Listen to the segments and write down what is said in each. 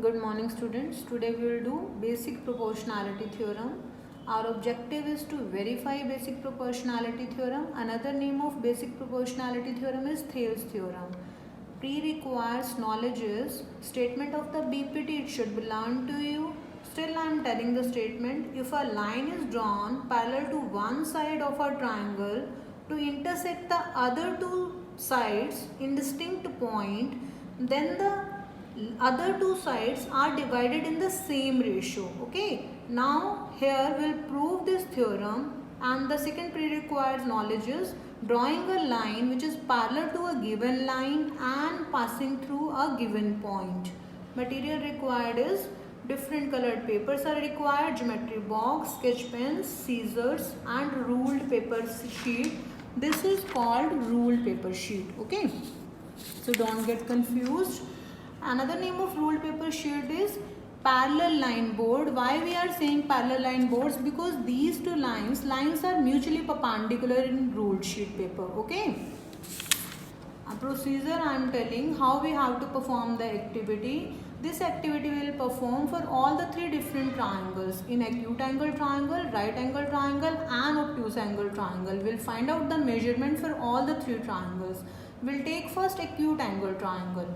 Good morning students. Today we will do basic proportionality theorem. Our objective is to verify basic proportionality theorem. Another name of basic proportionality theorem is Thales theorem. Pre-requires knowledge is statement of the BPT, it should be learned to you. Still I am telling the statement, if a line is drawn parallel to one side of a triangle to intersect the other two sides in distinct point, then the other two sides are divided in the same ratio. Okay, now here we'll prove this theorem, and the second prerequisite knowledge is drawing a line which is parallel to a given line and passing through a given point. Material required is different colored papers are required, geometry box, sketch pens, scissors and ruled paper sheet. This is called ruled paper sheet. Okay, so don't get confused. Another name of ruled paper sheet is parallel line board. Why we are saying parallel line boards? Because these two lines are mutually perpendicular in ruled sheet paper. Okay. A procedure I am telling how we have to perform the activity. This activity will perform for all the three different triangles. In acute angle triangle, right angle triangle and obtuse angle triangle. We'll find out the measurement for all the three triangles. We'll take first acute angle triangle.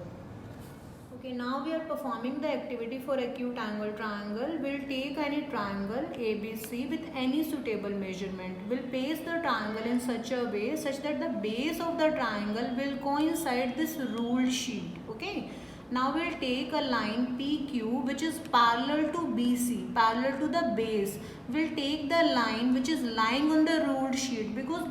Okay, now we are performing the activity for acute angle triangle. We'll take any triangle ABC with any suitable measurement. We'll place the triangle in such a way such that the base of the triangle will coincide this ruled sheet. Okay. Now we'll take a line PQ which is parallel to BC, parallel to the base. We'll take the line which is lying on the ruled sheet, because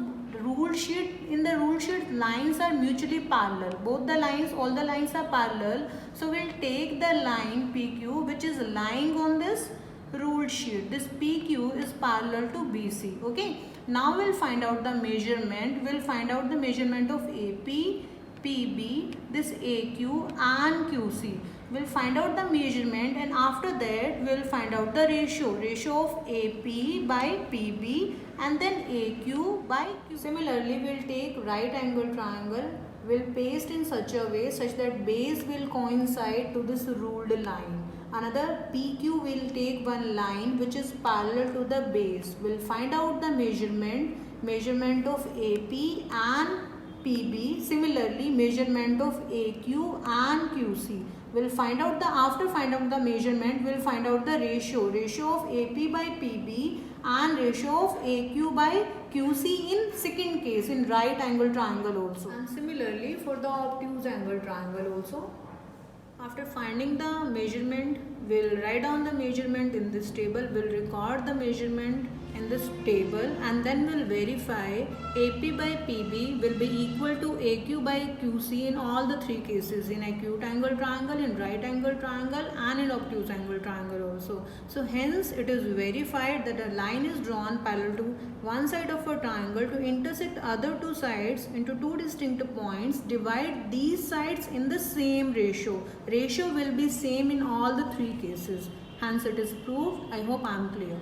in the ruled sheet lines are mutually parallel. Both the lines, all the lines are parallel. So we'll take the line PQ which is lying on this ruled sheet. This PQ is parallel to BC. Okay. Now we'll find out the measurement. We'll find out the measurement of AP, PB, this AQ and QC. We'll find out the measurement, and after that we'll find out the ratio of AP by PB and then AQ by Q. Similarly, we'll take right angle triangle. We'll paste in such a way such that base will coincide to this ruled line. Another PQ will take one line which is parallel to the base. We'll find out the measurement of AP and PB. Similarly, measurement of AQ and QC. We'll find out after finding out the measurement, we'll find out the ratio of AP by PB and ratio of AQ by QC in second case, in right angle triangle also. And similarly for the obtuse angle triangle also. After finding the measurement, we'll write down the measurement in this table. We'll record the measurement in this table, and then we'll verify AP by PB will be equal to AQ by QC in all the three cases, in acute angle triangle, in right angle triangle and in obtuse angle triangle also. So hence it is verified that a line is drawn parallel to one side of a triangle to intersect other two sides into two distinct points. Divide these sides in the same ratio. Ratio will be same in all the three cases. Hence it is proved. I hope I am clear.